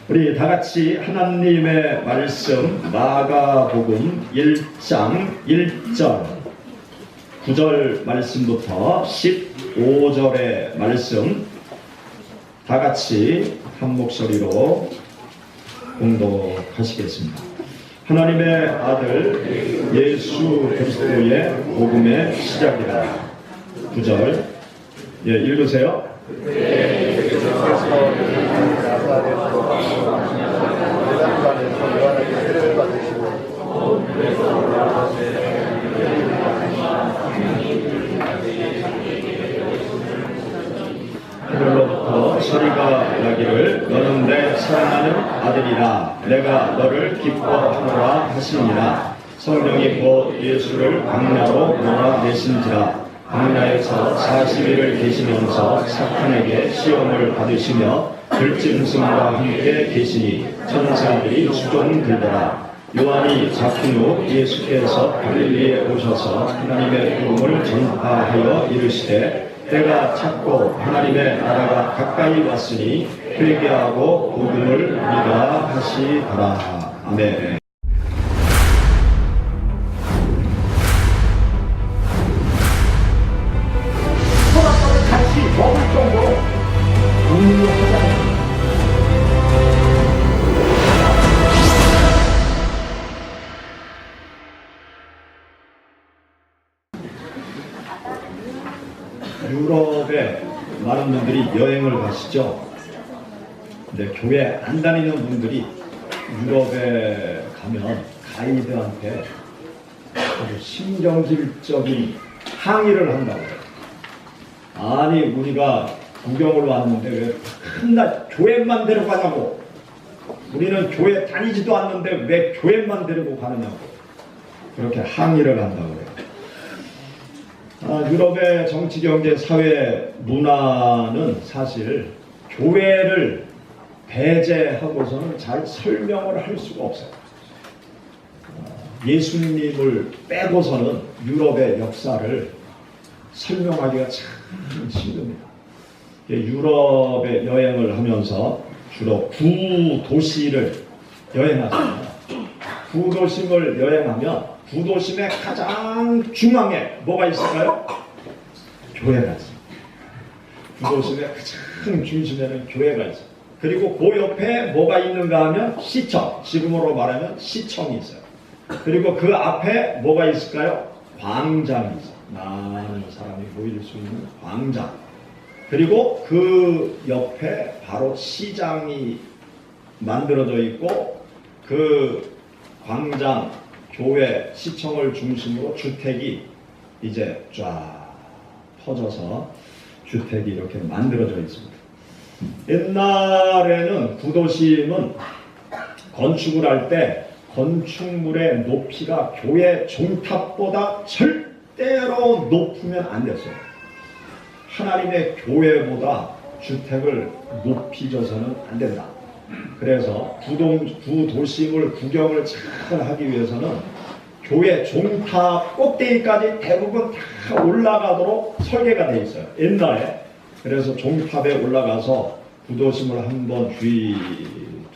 우리 다 같이 하나님의 말씀 마가복음 1장 1절 9절 말씀부터 15절의 말씀 다 같이 한 목소리로 공독하시겠습니다. 하나님의 아들 예수 그리스도의 복음의 시작이라. 9절 읽으세요. 하늘로부터 소리가 나기를 너는 내 사랑하는 아들이라 내가 너를 기뻐하노라 하시니라. 성령이 곧 예수를 광야로 몰아내신지라. 광야에서 40일을 계시면서 사탄에게 시험을 받으시며 들짐승과 함께 계시니 천사들이 수종 들더라. 요한이 잡힌 후 예수께서 갈릴리에 오셔서 하나님의 복음을 전파하여 이르시되 때가 찼고 하나님의 나라가 가까이 왔으니 회개하고 복음을 믿으라 하시더라. 아멘. 유럽에 많은 분들이 여행을 가시죠. 근데 교회 안 다니는 분들이 유럽에 가면 가이드한테 아주 신경질적인 항의를 한다고 해요. 아니 우리가 구경을 왔는데 왜 맨날 교회만 데려가냐고. 우리는 교회 다니지도 않는데 왜 교회만 데리고 가느냐고. 그렇게 항의를 한다고 해요. 유럽의 정치, 경제, 사회, 문화는 사실 교회를 배제하고서는 잘 설명을 할 수가 없어요. 예수님을 빼고서는 유럽의 역사를 설명하기가 참 힘듭니다. 유럽에 여행을 하면서 주로 구도시를 여행하잖아요. 구도심을 여행하면 구도심의 가장 중앙에 뭐가 있을까요? 교회가 있습니다. 구도심의 가장 중심에는 교회가 있어요. 그리고 그 옆에 뭐가 있는가 하면 시청, 지금으로 말하면 시청이 있어요. 그리고 그 앞에 뭐가 있을까요? 광장이 있어요. 많은 사람이 모일 수 있는 광장. 그리고 그 옆에 바로 시장이 만들어져 있고 그 광장, 교회, 시청을 중심으로 주택이 이제 쫙 퍼져서 주택이 이렇게 만들어져 있습니다. 옛날에는 구도심은 건축을 할 때 건축물의 높이가 교회 종탑보다 절대로 높으면 안 됐어요. 하나님의 교회보다 주택을 높이 줘서는 안 된다. 그래서 구도심을 구경을 잘 하기 위해서는 교회 종탑 꼭대기까지 대부분 다 올라가도록 설계가 되어 있어요. 옛날에. 그래서 종탑에 올라가서 구도심을 한번 주위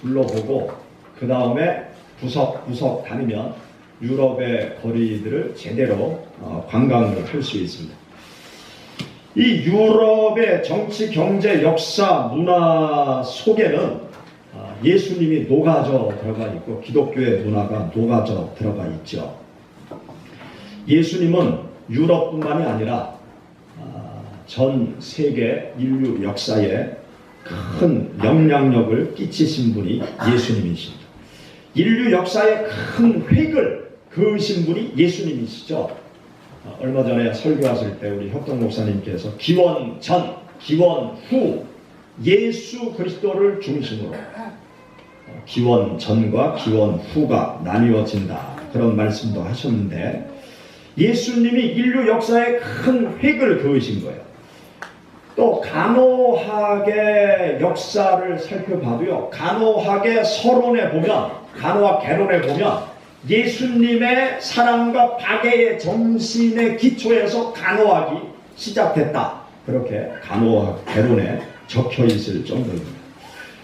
둘러보고 그 다음에 구석구석 다니면 유럽의 거리들을 제대로 관광을 할 수 있습니다. 이 유럽의 정치, 경제, 역사, 문화 속에는 예수님이 녹아져 들어가 있고 기독교의 문화가 녹아져 들어가 있죠. 예수님은 유럽뿐만이 아니라 전 세계 인류 역사에 큰 영향력을 끼치신 분이 예수님이십니다. 인류 역사에 큰 획을 그으신 분이 예수님이시죠. 얼마 전에 설교하실 때 우리 협동 목사님께서 기원 전, 기원 후 예수 그리스도를 중심으로 기원 전과 기원 후가 나뉘어진다. 그런 말씀도 하셨는데 예수님이 인류 역사에 큰 획을 그으신 거예요. 또 간호학의 역사를 살펴봐도요. 간호학의 서론에 보면 간호학 개론에 보면 예수님의 사랑과 박애의 정신의 기초에서 간호학이 시작됐다. 그렇게 간호학 개론에 적혀 있을 정도입니다.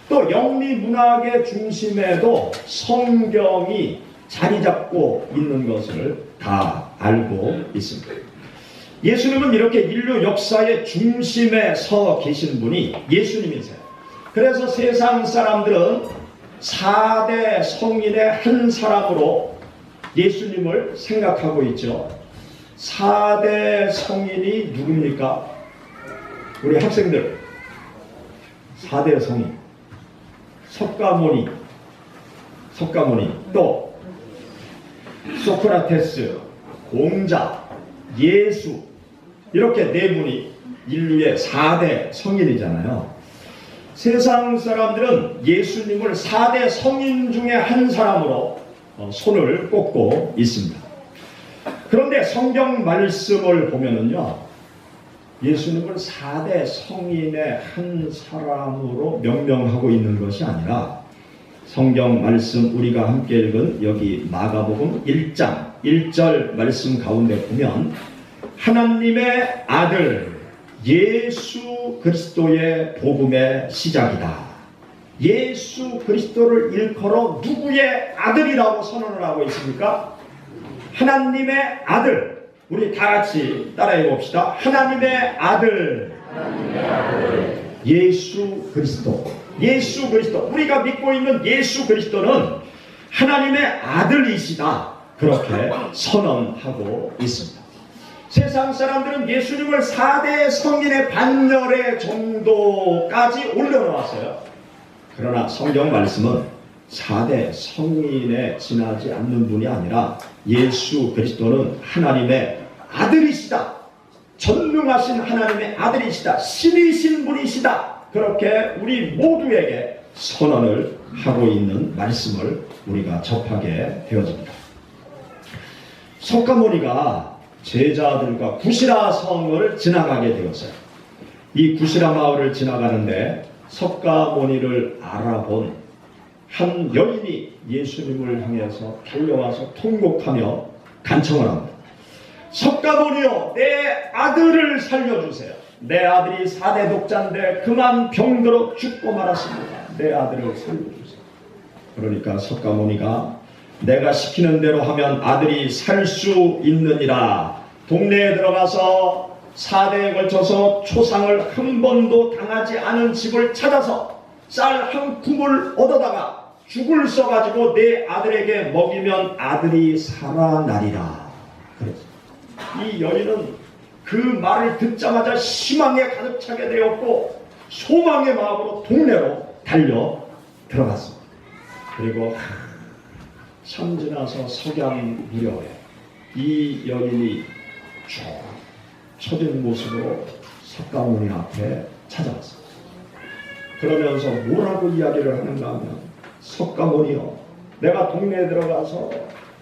또 영리 문학의 중심에도 성경이 자리 잡고 있는 것을 다 알고 있습니다. 예수님은 이렇게 인류 역사의 중심에 서 계신 분이 예수님이세요. 그래서 세상 사람들은 4대 성인의 한 사람으로 예수님을 생각하고 있죠. 4대 성인이 누굽니까? 우리 학생들 4대 성인 석가모니 또 소크라테스, 공자, 예수 이렇게 네 분이 인류의 4대 성인이잖아요. 세상 사람들은 예수님을 4대 성인 중에 한 사람으로 손을 꼽고 있습니다. 그런데 성경 말씀을 보면은요, 예수님을 4대 성인의 한 사람으로 명명하고 있는 것이 아니라 성경 말씀 우리가 함께 읽은 여기 마가복음 1장 1절 말씀 가운데 보면 하나님의 아들 예수 그리스도의 복음의 시작이다. 예수 그리스도를 일컬어 누구의 아들이라고 선언을 하고 있습니까? 하나님의 아들. 우리 다 같이 따라해 봅시다. 하나님의 아들. 예수 그리스도. 예수 그리스도. 우리가 믿고 있는 예수 그리스도는 하나님의 아들이시다. 그렇게 선언하고 있습니다. 세상 사람들은 예수님을 4대 성인의 반열에 정도까지 올려놓았어요. 그러나 성경 말씀은 4대 성인에 지나지 않는 분이 아니라 예수 그리스도는 하나님의 아들이시다. 전능하신 하나님의 아들이시다. 신이신 분이시다. 그렇게 우리 모두에게 선언을 하고 있는 말씀을 우리가 접하게 되어집니다. 석가모니가 제자들과 구시라 성을 지나가게 되었어요. 이 구시라 마을을 지나가는데 석가모니를 알아본 한 여인이 예수님을 향해서 달려와서 통곡하며 간청을 합니다. 석가모니여, 내 아들을 살려주세요. 내 아들이 4대 독자인데 그만 병들어 죽고 말았습니다. 내 아들을 살려주세요. 그러니까 석가모니가 내가 시키는 대로 하면 아들이 살 수 있느니라. 동네에 들어가서 4대에 걸쳐서 초상을 한 번도 당하지 않은 집을 찾아서 쌀 한 굽을 얻어다가 죽을 써가지고 내 아들에게 먹이면 아들이 살아나리라. 그랬어요. 이 여인은 그 말을 듣자마자 희망에 가득 차게 되었고 소망의 마음으로 동네로 달려 들어갔습니다. 그리고 참 지나서 석양 무렵에 이 여인이 쭉 처진 모습으로 석가모니 앞에 찾아왔습니다. 그러면서 뭐라고 이야기를 하는가 하면 석가모니여, 내가 동네에 들어가서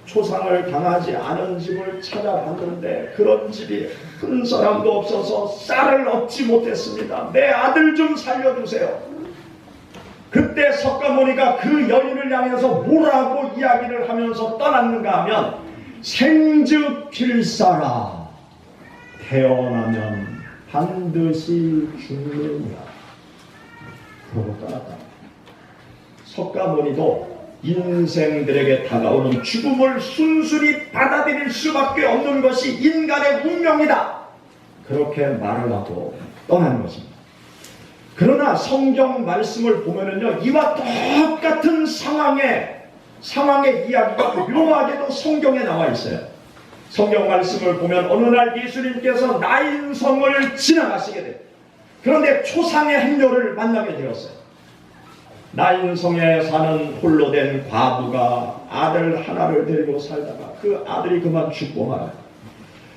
초상을 당하지 않은 집을 찾아봤는데 그런 집이 한 사람도 없어서 쌀을 얻지 못했습니다. 내 아들 좀 살려주세요. 그때 석가모니가 그 여인을 향해서 뭐라고 이야기를 하면서 떠났는가 하면 생즉필사라, 태어나면 반드시 죽느니라. 그러고 떠났다. 석가모니도 인생들에게 다가오는 죽음을 순순히 받아들일 수밖에 없는 것이 인간의 운명이다. 그렇게 말을 하고 떠나는 것입니다. 그러나 성경 말씀을 보면은요, 이와 똑같은 상황의 이야기가 묘하게도 성경에 나와 있어요. 성경 말씀을 보면 어느 날 예수님께서 나인성을 지나가시게 돼요. 그런데 초상의 행렬을 만나게 되었어요. 나인성에 사는 홀로 된 과부가 아들 하나를 데리고 살다가 그 아들이 그만 죽고 말아요.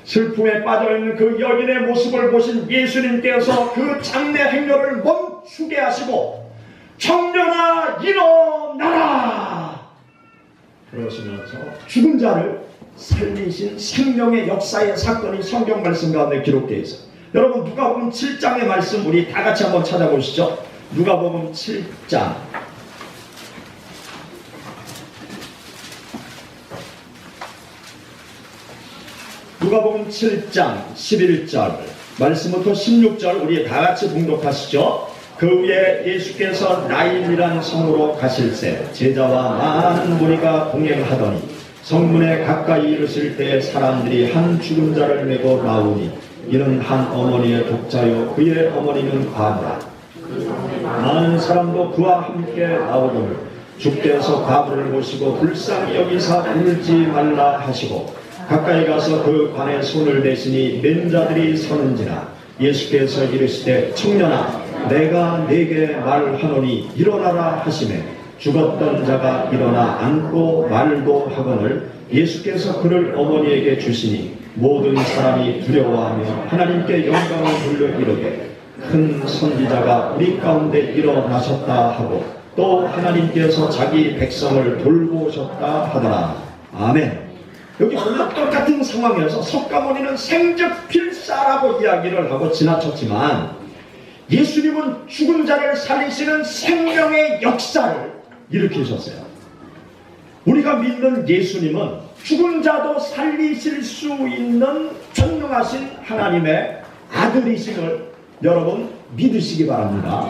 슬픔에 빠져있는 그 여인의 모습을 보신 예수님께서 그 장례 행렬을 멈추게 하시고 청년아 일어나라 그러시면서 죽은 자를 살리신 생명의 역사의 사건이 성경 말씀 가운데 기록되어 있어요. 여러분 누가복음 7장의 말씀 우리 다 같이 한번 찾아보시죠. 누가복음 7장 누가복음 7장 11절 말씀부터 16절 우리 다 같이 봉독하시죠. 그 후에 예수께서 나인이라는 성으로 가실새 제자와 많은 무리가 동행하더니 성문에 가까이 이르실 때 사람들이 한 죽은 자를 메고 나오니 이는 한 어머니의 독자요 그의 어머니는 과부라. 많은 사람도 그와 함께 나오더니 주께서 과부를 모시고 불쌍히 여기사 울지 말라 하시고 가까이 가서 그 관에 손을 대시니 맨 자들이 서는지라. 예수께서 이르시되 청년아 내가 네게 말하노니 일어나라 하시매 죽었던 자가 일어나 앉고 말도 하거늘 예수께서 그를 어머니에게 주시니 모든 사람이 두려워하며 하나님께 영광을 돌려 이르되 큰 선지자가 우리 가운데 일어나셨다 하고 또 하나님께서 자기 백성을 돌보셨다 하더라. 아멘. 여기 보면 똑같은 상황에서 석가모니는 생적필사라고 이야기를 하고 지나쳤지만 예수님은 죽은 자를 살리시는 생명의 역사를 일으키셨어요. 우리가 믿는 예수님은 죽은 자도 살리실 수 있는 전능하신 하나님의 아들이심을 여러분 믿으시기 바랍니다.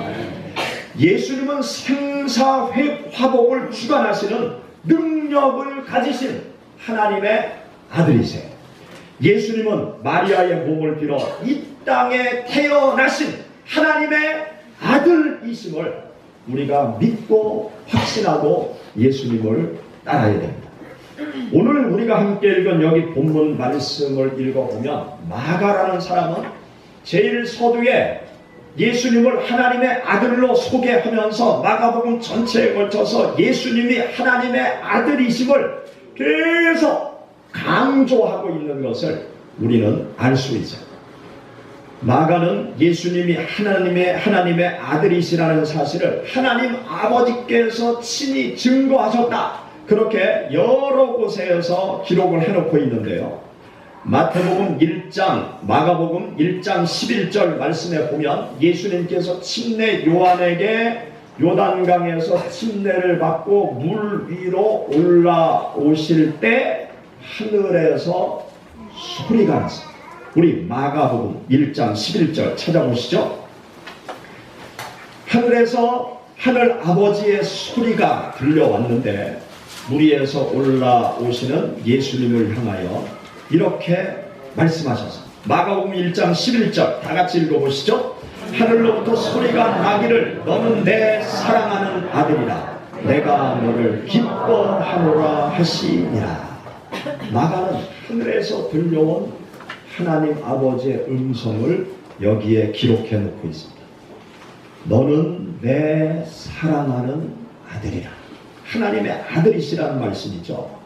예수님은 생사회복을 주관하시는 능력을 가지신 하나님의 아들이세요. 예수님은 마리아의 몸을 빌어 이 땅에 태어나신 하나님의 아들이심을 우리가 믿고 확신하고 예수님을 따라야 됩니다. 오늘 우리가 함께 읽은 여기 본문 말씀을 읽어보면 마가라는 사람은 제일 서두에 예수님을 하나님의 아들로 소개하면서 마가복음 전체에 걸쳐서 예수님이 하나님의 아들이심을 계속 강조하고 있는 것을 우리는 알 수 있어요. 마가는 예수님이 하나님의 아들이시라는 사실을 하나님 아버지께서 친히 증거하셨다. 그렇게 여러 곳에서 기록을 해놓고 있는데요. 마태복음 1장, 마가복음 1장 11절 말씀에 보면 예수님께서 침례 요한에게 요단강에서 침례를 받고 물 위로 올라오실 때 하늘에서 소리가 났습니다. 우리 마가복음 1장 11절 찾아보시죠. 하늘에서 하늘 아버지의 소리가 들려왔는데 물 위에서 올라오시는 예수님을 향하여 이렇게 말씀하셨습니다. 마가복음 1장 11절 다 같이 읽어보시죠. 하늘로부터 소리가 나기를 너는 내 사랑하는 아들이라 내가 너를 기뻐하노라 하시니라. 마가는 하늘에서 들려온 하나님 아버지의 음성을 여기에 기록해 놓고 있습니다. 너는 내 사랑하는 아들이라. 하나님의 아들이시라는 말씀이죠.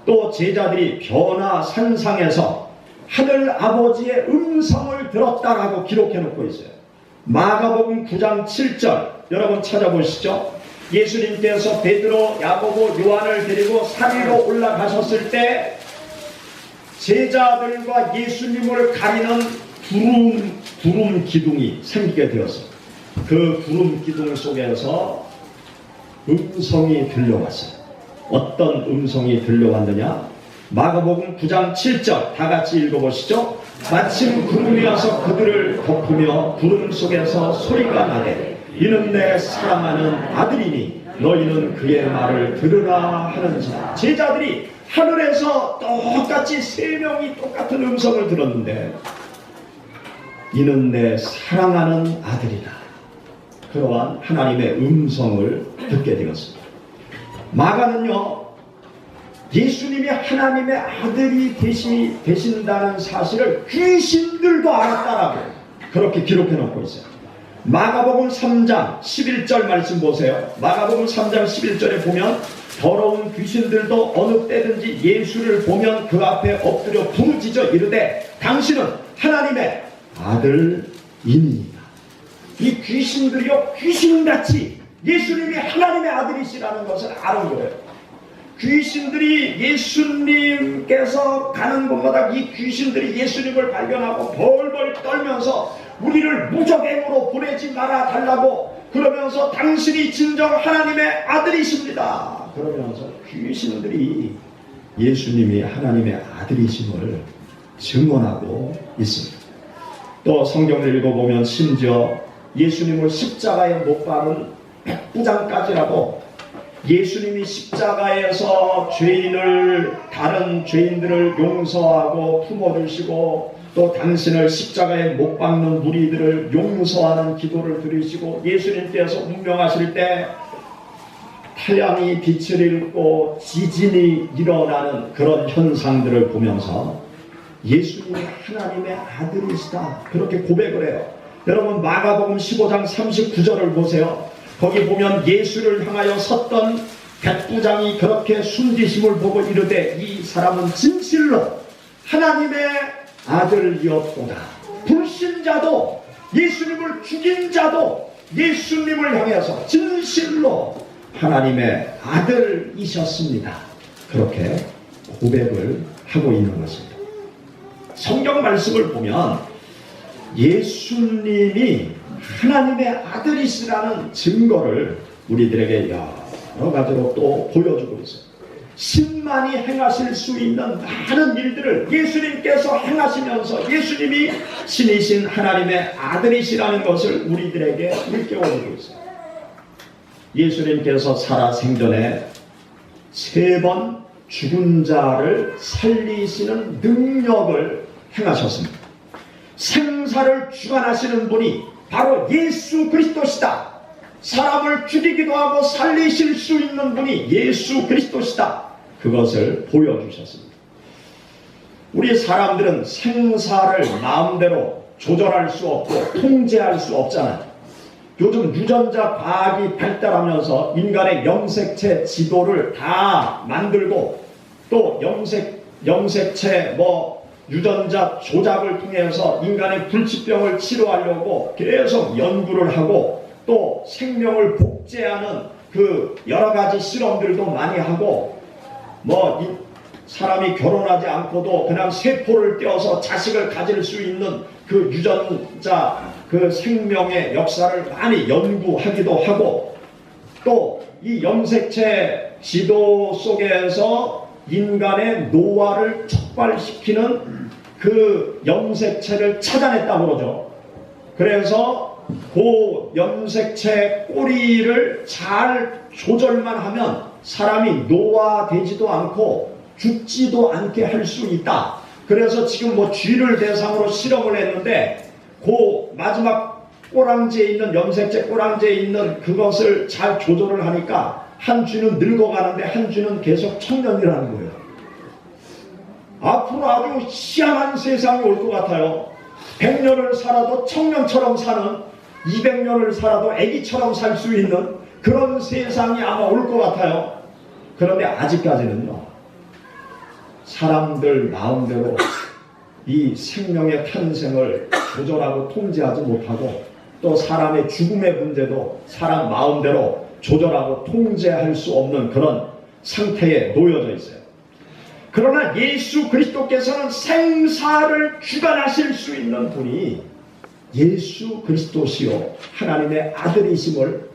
또 제자들이 변화 산상에서 하늘 아버지의 음성을 들었다라고 기록해 놓고 있어요. 마가복음 9장 7절 여러분 찾아보시죠. 예수님께서 베드로, 야고보, 요한을 데리고 산 위로 올라가셨을 때 제자들과 예수님을 가리는 구름 기둥이 생기게 되었습니다. 그 구름 기둥 속에서 음성이 들려왔어요. 어떤 음성이 들려왔느냐? 마가복음 9장 7절 다 같이 읽어보시죠. 마침 구름이 와서 그들을 덮으며 구름 속에서 소리가 나되 이는 내 사랑하는 아들이니 너희는 그의 말을 들으라 하는지라. 제자들이 하늘에서 똑같이 세 명이 똑같은 음성을 들었는데 이는 내 사랑하는 아들이다. 그러한 하나님의 음성을 듣게 되었습니다. 마가는요, 예수님이 하나님의 아들이 되신다는 사실을 귀신들도 알았다라고 그렇게 기록해 놓고 있어요. 마가복음 3장 11절 말씀 보세요. 마가복음 3장 11절에 보면 더러운 귀신들도 어느 때든지 예수를 보면 그 앞에 엎드려 부르짖어 이르되 당신은 하나님의 아들이니이다. 이 귀신들이요, 귀신같이 예수님이 하나님의 아들이시라는 것을 아는 거예요. 귀신들이 예수님께서 가는 곳마다 이 귀신들이 예수님을 발견하고 벌벌 떨면서 우리를 무적행으로 보내지 말아 달라고 그러면서 당신이 진정 하나님의 아들이십니다. 그러면서 귀신들이 예수님이 하나님의 아들이심을 증언하고 있습니다. 또 성경을 읽어보면 심지어 예수님을 십자가에 못 박은 백부장까지라도 예수님이 십자가에서 다른 죄인들을 용서하고 품어주시고 또 당신을 십자가에 못 박는 무리들을 용서하는 기도를 드리시고 예수님께서 운명하실 때 태양이 빛을 잃고 지진이 일어나는 그런 현상들을 보면서 예수님이 하나님의 아들이시다 그렇게 고백을 해요. 여러분 마가복음 15장 39절을 보세요. 거기 보면 예수를 향하여 섰던 백부장이 그렇게 숨기심을 보고 이르되 이 사람은 진실로 하나님의 아들이었구나. 불신자도 예수님을 죽인 자도 예수님을 향해서 진실로 하나님의 아들이셨습니다. 그렇게 고백을 하고 있는 것입니다. 성경 말씀을 보면 예수님이 하나님의 아들이시라는 증거를 우리들에게 여러 가지로 또 보여주고 있어요. 신만이 행하실 수 있는 많은 일들을 예수님께서 행하시면서 예수님이 신이신 하나님의 아들이시라는 것을 우리들에게 일깨워주고 있어요. 예수님께서 살아 생전에 3번 죽은 자를 살리시는 능력을 행하셨습니다. 생사를 주관하시는 분이 바로 예수 그리스도시다. 사람을 죽이기도 하고 살리실 수 있는 분이 예수 그리스도시다. 그것을 보여주셨습니다. 우리 사람들은 생사를 마음대로 조절할 수 없고 통제할 수 없잖아요. 요즘 유전자 과학이 발달하면서 인간의 염색체 지도를 다 만들고 또 염색체 유전자 조작을 통해서 인간의 불치병을 치료하려고 계속 연구를 하고 또 생명을 복제하는 그 여러 가지 실험들도 많이 하고 사람이 결혼하지 않고도 그냥 세포를 떼어서 자식을 가질 수 있는 그 유전자 그 생명의 역사를 많이 연구하기도 하고 또 이 염색체 지도 속에서 인간의 노화를 촉발시키는 그 염색체를 찾아냈다고 그러죠. 그래서 그 염색체 꼬리를 잘 조절만 하면 사람이 노화되지도 않고 죽지도 않게 할 수 있다. 그래서 지금 쥐를 대상으로 실험을 했는데 그 마지막 꼬랑지에 있는 염색체 꼬랑지에 있는 그것을 잘 조절을 하니까 한 쥐는 늙어가는데 한 쥐는 계속 청년이라는 거예요. 앞으로 아주 희한한 세상이 올 것 같아요. 100년을 살아도 청년처럼 사는 200년을 살아도 아기처럼 살 수 있는 그런 세상이 아마 올 것 같아요. 그런데 아직까지는요. 사람들 마음대로 이 생명의 탄생을 조절하고 통제하지 못하고 또 사람의 죽음의 문제도 사람 마음대로 조절하고 통제할 수 없는 그런 상태에 놓여져 있어요. 그러나 예수 그리스도께서는 생사를 주관하실 수 있는 분이 예수 그리스도시요 하나님의 아들이심을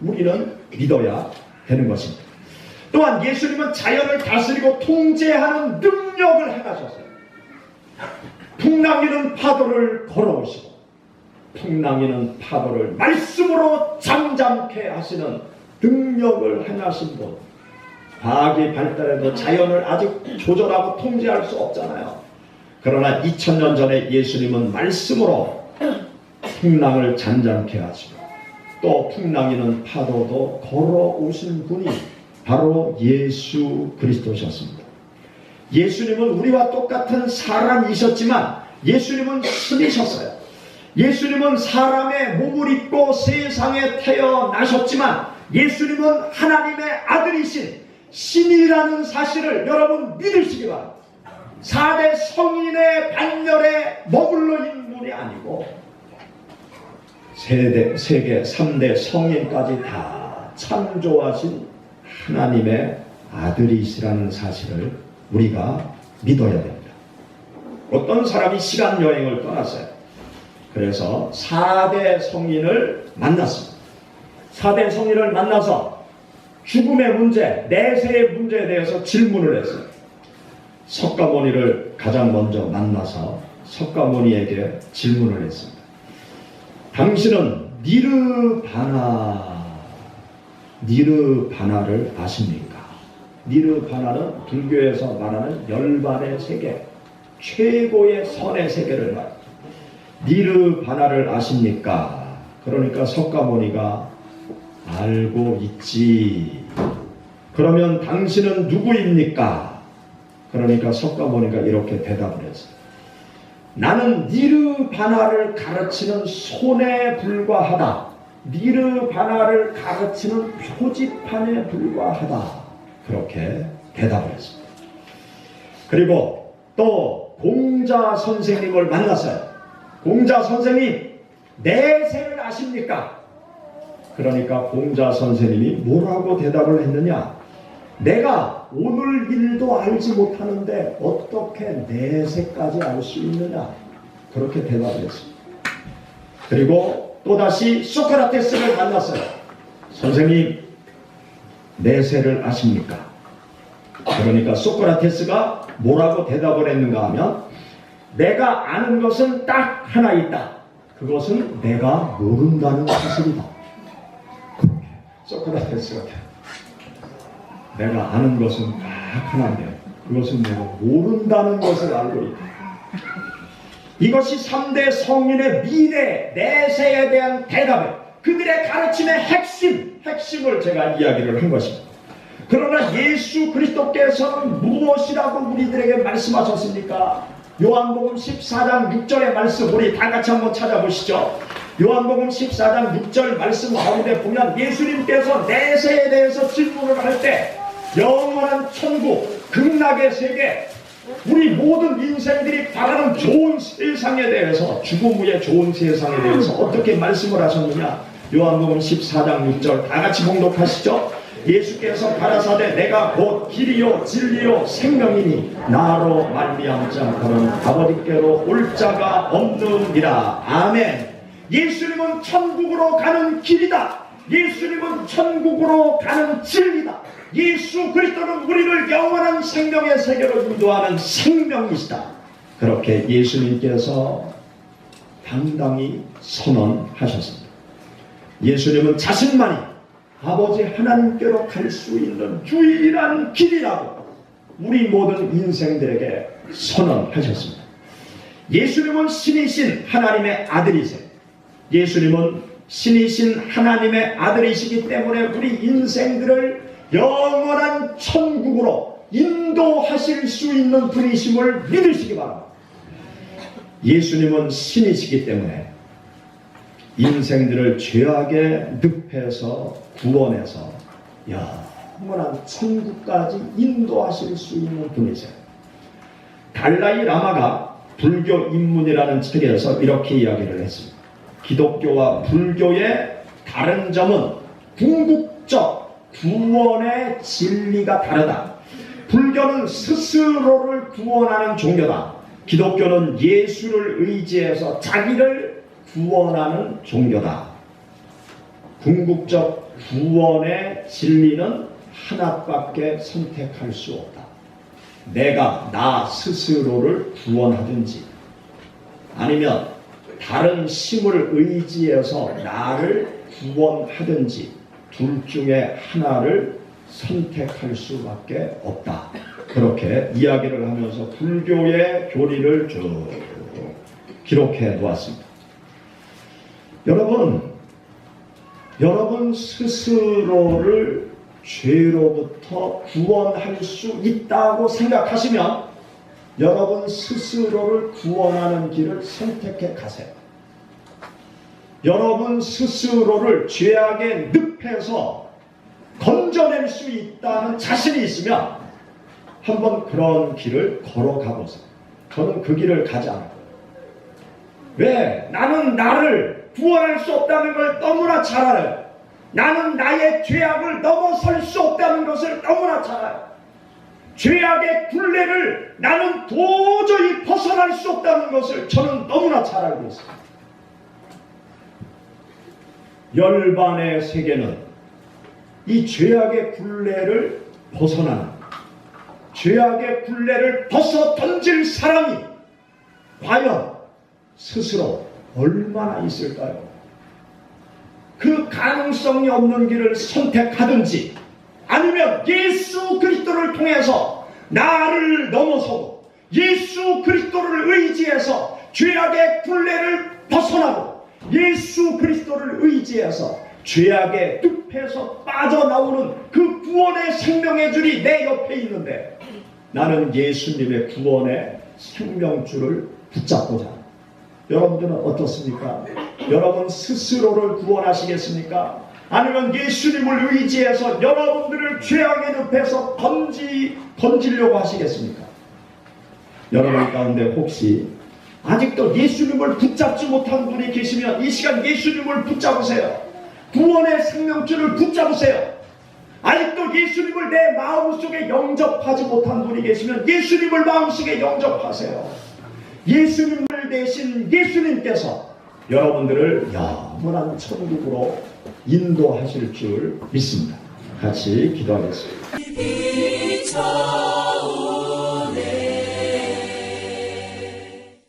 우리는 믿어야 되는 것입니다. 또한 예수님은 자연을 다스리고 통제하는 능력을 행하셨어요. 풍랑이는 파도를 걸어오시고 풍랑이는 파도를 말씀으로 잠잠케 하시는 능력을 행하신 분. 과학이 발달해도 자연을 아직 조절하고 통제할 수 없잖아요. 그러나 2000년 전에 예수님은 말씀으로 풍랑을 잠잠케 하시고 또 풍랑이는 파도도 걸어오신 분이 바로 예수 그리스도셨습니다. 예수님은 우리와 똑같은 사람이셨지만 예수님은 신이셨어요. 예수님은 사람의 몸을 입고 세상에 태어나셨지만 예수님은 하나님의 아들이신 신이라는 사실을 여러분 믿으시기 바랍니다. 4대 성인의 반열에 머물러 있는 분이 아니고 세계 3대 성인까지 다 창조하신 하나님의 아들이시라는 사실을 우리가 믿어야 됩니다. 어떤 사람이 시간 여행을 떠났어요. 그래서 4대 성인을 만났습니다. 4대 성인을 만나서 죽음의 문제, 내세의 문제에 대해서 질문을 했어요. 석가모니를 가장 먼저 만나서 석가모니에게 질문을 했습니다. 당신은 니르바나를 아십니까? 니르바나는 불교에서 말하는 열반의 세계, 최고의 선의 세계를 말합니다. 니르바나를 아십니까? 그러니까 석가모니가 알고 있지. 그러면 당신은 누구입니까? 그러니까 석가모니가 이렇게 대답을 했어요. 나는 니르바나를 가르치는 손에 불과하다. 니르바나를 가르치는 표지판에 불과하다. 그렇게 대답을 했습니다. 그리고 또 공자 선생님을 만났어요. 공자 선생님, 내세를 아십니까? 그러니까 공자 선생님이 뭐라고 대답을 했느냐? 내가 오늘 일도 알지 못하는데 어떻게 내세까지 알 수 있느냐? 그렇게 대답을 했습니다. 그리고 또다시 소크라테스를 만났어요. 선생님, 내세를 아십니까? 그러니까 소크라테스가 뭐라고 대답을 했는가 하면, 내가 아는 것은 딱 하나 있다. 그것은 내가 모른다는 사실이다. 소크라테스가 내가 아는 것은 딱 하나인데 그것은 내가 모른다는 것을 알고 있다. 이것이 3대 성인의 미래, 내세에 대한 대답에 그들의 가르침의 핵심을 제가 이야기를 한 것입니다. 그러나 예수 그리스도께서는 무엇이라고 우리들에게 말씀하셨습니까? 요한복음 14장 6절의 말씀 우리 다 같이 한번 찾아보시죠. 요한복음 14장 6절 말씀 가운데 보면 예수님께서 내세에 대해서 질문을 할 때 영원한 천국, 극락의 세계, 우리 모든 인생들이 바라는 좋은 세상에 대해서, 죽음 후의 좋은 세상에 대해서 어떻게 말씀을 하셨느냐? 요한복음 14장 6절 다 같이 봉독하시죠. 예수께서 가라사대 내가 곧 길이요 진리요 생명이니 나로 말미암지 않고는 아버지께로 올 자가 없느니라. 아멘. 예수님은 천국으로 가는 길이다. 예수님은 천국으로 가는 진리다. 예수 그리스도는 우리를 영원한 생명의 세계로 인도하는 생명이시다. 그렇게 예수님께서 당당히 선언하셨습니다. 예수님은 자신만이 아버지 하나님께로 갈 수 있는 유일한 길이라고 우리 모든 인생들에게 선언하셨습니다. 예수님은 신이신 하나님의 아들이세요. 예수님은 신이신 하나님의 아들이시기 때문에 우리 인생들을 영원한 천국으로 인도하실 수 있는 분이심을 믿으시기 바랍니다. 예수님은 신이시기 때문에 인생들을 죄악의 늪에서 구원해서 영원한 천국까지 인도하실 수 있는 분이세요. 달라이 라마가 불교 입문이라는 책에서 이렇게 이야기를 했습니다. 기독교와 불교의 다른 점은 궁극적 구원의 진리가 다르다. 불교는 스스로를 구원하는 종교다. 기독교는 예수를 의지해서 자기를 구원하는 종교다. 궁극적 구원의 진리는 하나밖에 선택할 수 없다. 내가 나 스스로를 구원하든지 아니면 다른 힘을 의지해서 나를 구원하든지 둘 중에 하나를 선택할 수밖에 없다. 그렇게 이야기를 하면서 불교의 교리를 쭉 기록해 놓았습니다. 여러분 스스로를 죄로부터 구원할 수 있다고 생각하시면 여러분 스스로를 구원하는 길을 선택해 가세요. 여러분 스스로를 죄악의 늪에서 건져낼 수 있다는 자신이 있으면 한번 그런 길을 걸어가 보세요. 저는 그 길을 가지 않을 거예요. 왜? 나는 나를 구원할 수 없다는 걸 너무나 잘 알아요. 나는 나의 죄악을 넘어설 수 없다는 것을 너무나 잘 알아요. 죄악의 굴레를 나는 도저히 벗어날 수 없다는 것을 저는 너무나 잘 알고 있습니다. 열반의 세계는 이 죄악의 굴레를 벗어나는, 죄악의 굴레를 벗어 던질 사람이 과연 스스로 얼마나 있을까요? 그 가능성이 없는 길을 선택하든지, 아니면 예수 그리스도를 통해서 나를 넘어서고 예수 그리스도를 의지해서 죄악의 굴레를 벗어나고 예수 그리스도를 의지해서 죄악의 늪에서 빠져나오는 그 구원의 생명의 줄이 내 옆에 있는데, 나는 예수님의 구원의 생명줄을 붙잡고자 합니다. 여러분들은 어떻습니까? 여러분 스스로를 구원하시겠습니까? 아니면 예수님을 의지해서 여러분들을 죄악의 늪에서 건지려고 하시겠습니까? 여러분 가운데 혹시 아직도 예수님을 붙잡지 못한 분이 계시면 이 시간 예수님을 붙잡으세요. 구원의 생명줄을 붙잡으세요. 아직도 예수님을 내 마음속에 영접하지 못한 분이 계시면 예수님을 마음속에 영접하세요. 예수님을 대신 예수님께서 여러분들을 영원한 천국으로 인도하실 줄 믿습니다. 같이 기도하겠습니다.